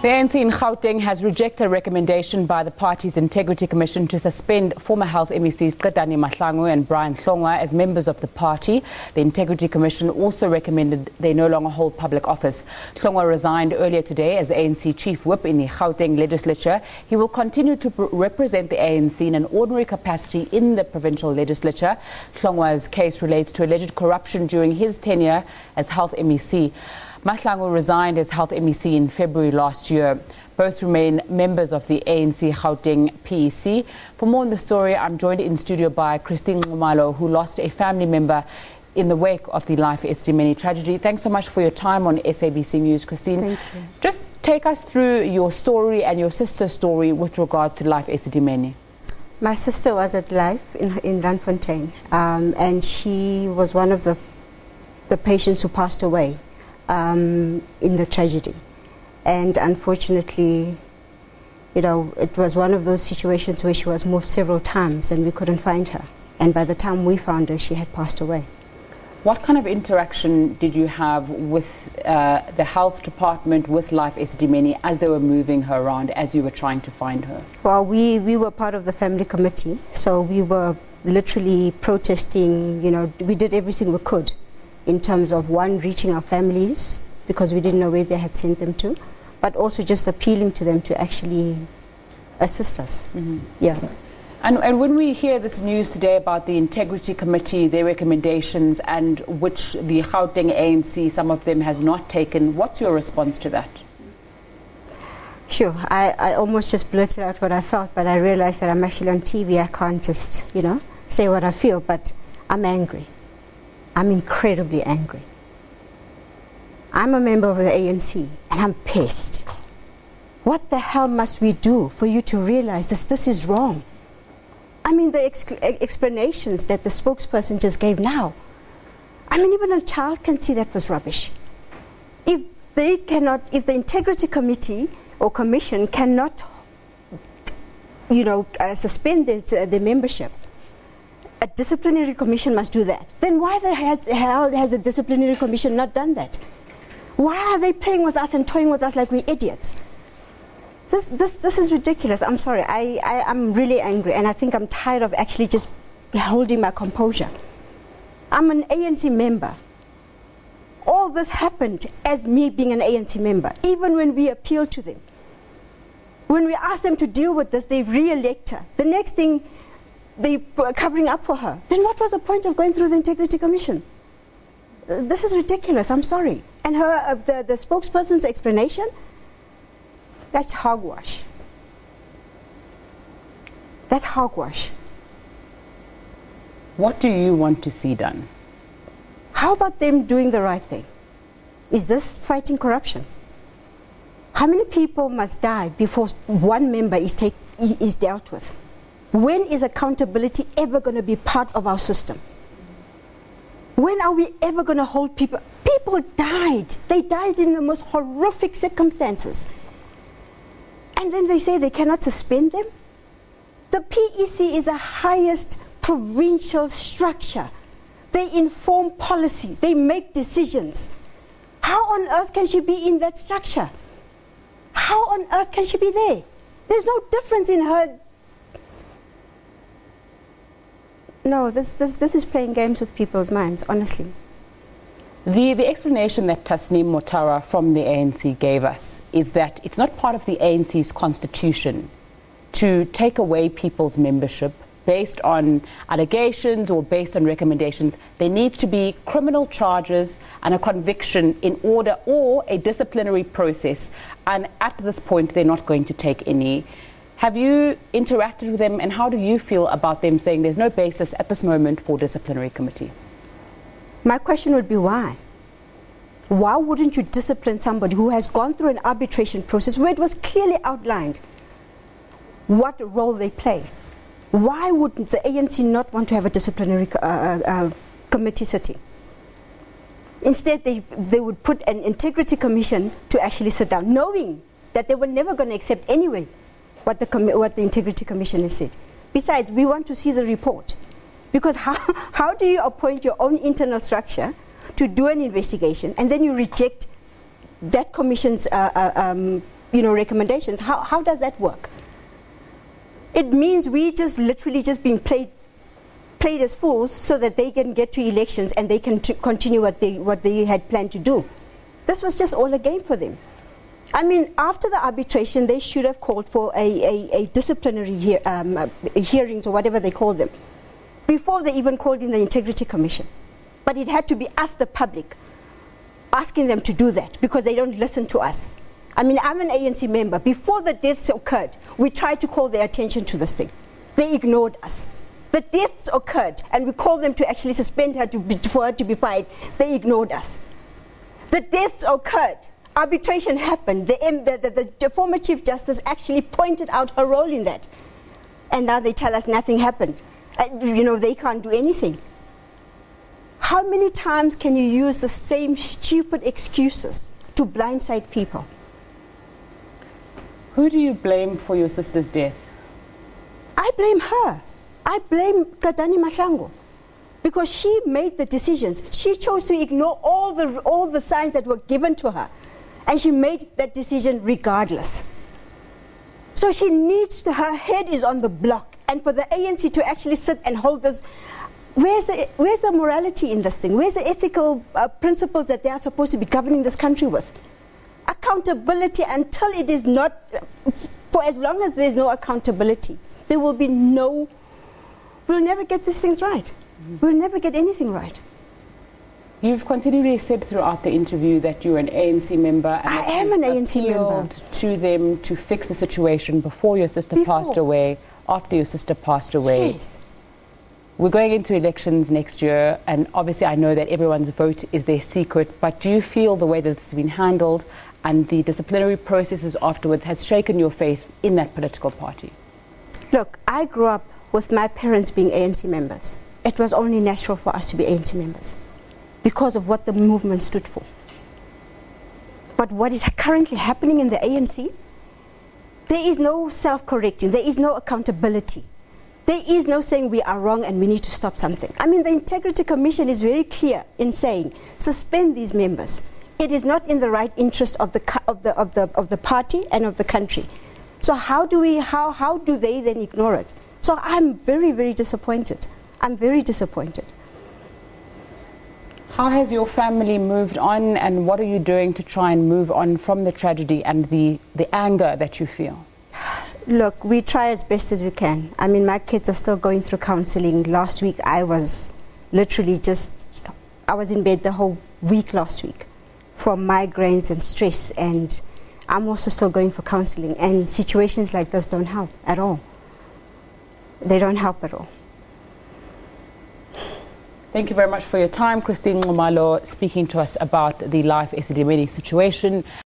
The ANC in Gauteng has rejected a recommendation by the party's Integrity Commission to suspend former Health MECs Qedani, Mahlangu and Hlongwa as members of the party. The Integrity Commission also recommended they no longer hold public office. Hlongwa resigned earlier today as ANC Chief Whip in the Gauteng Legislature. He will continue to represent the ANC in an ordinary capacity in the provincial legislature. Hlongwa's case relates to alleged corruption during his tenure as Health MEC. Mahlangu resigned as Health MEC in February last year. Both remain members of the ANC Gauteng PEC. For more on the story, I'm joined in studio by Christine Nxumalo, who lost a family member in the wake of the Life Esidimeni tragedy. Thanks so much for your time on SABC News, Christine. Thank you. Just take us through your story and your sister's story with regards to Life Esidimeni. My sister was at Life in Randfontein, and she was one of the patients who passed away in the tragedy. And unfortunately, you know, it was one of those situations where she was moved several times and we couldn't find her. And by the time we found her, she had passed away. What kind of interaction did you have with the health department, with Life Esidimeni, as they were moving her around, as you were trying to find her? Well, we were part of the family committee, so we were literally protesting. You know, we did everything we could in terms of, one, reaching our families, because we didn't know where they had sent them to, but also just appealing to them to actually assist us. Mm-hmm. Yeah. And when we hear this news today about the Integrity Committee, their recommendations, and which the Gauteng ANC, some of them, has not taken, what's your response to that? Sure. I almost just blurted out what I felt, but I realized that I'm actually on TV. I can't just, you know, say what I feel, but I'm angry. I'm incredibly angry. I'm a member of the ANC, and I'm pissed. What the hell must we do for you to realize this is wrong? I mean, the explanations that the spokesperson just gave now. I mean, even a child can see that was rubbish. If the Integrity Committee or Commission cannot, you know, suspend their membership, a disciplinary commission must do that. Then why the hell has a disciplinary commission not done that? Why are they playing with us and toying with us like we're idiots? This is ridiculous. I'm sorry. I'm really angry, and I think I'm tired of actually just holding my composure. I'm an ANC member. All this happened as me being an ANC member, even when we appealed to them. When we asked them to deal with this, they re-elect her. The next thing, they were covering up for her. Then what was the point of going through the Integrity Commission? This is ridiculous. I'm sorry. And her, the spokesperson's explanation, that's hogwash. That's hogwash. What do you want to see done? How about them doing the right thing? Is this fighting corruption? How many people must die before one member is dealt with? When is accountability ever going to be part of our system? When are we ever going to hold people? People died. They died in the most horrific circumstances. And then they say they cannot suspend them? The PEC is the highest provincial structure. They inform policy. They make decisions. How on earth can she be in that structure? How on earth can she be there? There's no difference in her. No, this is playing games with people's minds, honestly. The explanation that Tasneem Motara from the ANC gave us is that it's not part of the ANC's constitution to take away people's membership based on allegations or based on recommendations. There needs to be criminal charges and a conviction in order, or a disciplinary process. And at this point, they're not going to take any. Have you interacted with them, and how do you feel about them saying there's no basis at this moment for disciplinary committee? My question would be why? Why wouldn't you discipline somebody who has gone through an arbitration process where it was clearly outlined what role they play? Why wouldn't the ANC not want to have a disciplinary committee sitting? Instead, they would put an integrity commission to actually sit down, knowing that they were never going to accept anyway what the Integrity Commission has said. Besides, we want to see the report. Because how do you appoint your own internal structure to do an investigation and then you reject that commission's recommendations. How does that work? It means we just literally just being played as fools so that they can get to elections and they can continue what they had planned to do. This was just all a game for them. I mean, after the arbitration, they should have called for a disciplinary hearings or whatever they call them, before they even called in the Integrity Commission. But it had to be us, the public, asking them to do that because they don't listen to us. I mean, I'm an ANC member. Before the deaths occurred, we tried to call their attention to this thing. They ignored us. The deaths occurred, and we called them to actually suspend her for her to be fired. They ignored us. The deaths occurred. Arbitration happened. The former Chief Justice actually pointed out her role in that. And now they tell us nothing happened. They can't do anything. How many times can you use the same stupid excuses to blindside people? Who do you blame for your sister's death? I blame her. I blame Qedani Mahlangu. Because she made the decisions. She chose to ignore all the signs that were given to her. And she made that decision regardless. So she needs to, her head is on the block. And for the ANC to actually sit and hold this, where's the morality in this thing? Where's the ethical principles that they are supposed to be governing this country with? Accountability, until it is not, for as long as there's no accountability, there will be no, we'll never get these things right. We'll never get anything right. You've continually said throughout the interview that you're an ANC member. And I am an ANC member. To them to fix the situation before your sister passed away, after your sister passed away. Yes. We're going into elections next year, and obviously I know that everyone's vote is their secret, but do you feel the way that it's been handled and the disciplinary processes afterwards has shaken your faith in that political party? Look, I grew up with my parents being ANC members. It was only natural for us to be ANC members because of what the movement stood for. But what is currently happening in the ANC, there is no self-correcting, there is no accountability. There is no saying we are wrong and we need to stop something. I mean, the Integrity Commission is very clear in saying, suspend these members. It is not in the right interest of the party and of the country. So how do they then ignore it? So I'm very, very disappointed. I'm very disappointed. How has your family moved on, and what are you doing to try and move on from the tragedy and the anger that you feel? Look, we try as best as we can. I mean, my kids are still going through counseling. Last week I was literally I was in bed the whole week last week from migraines and stress, and I'm also still going for counseling, and situations like this don't help at all. They don't help at all. Thank you very much for your time, Christine Nxumalo, speaking to us about the Life Esidimeni situation.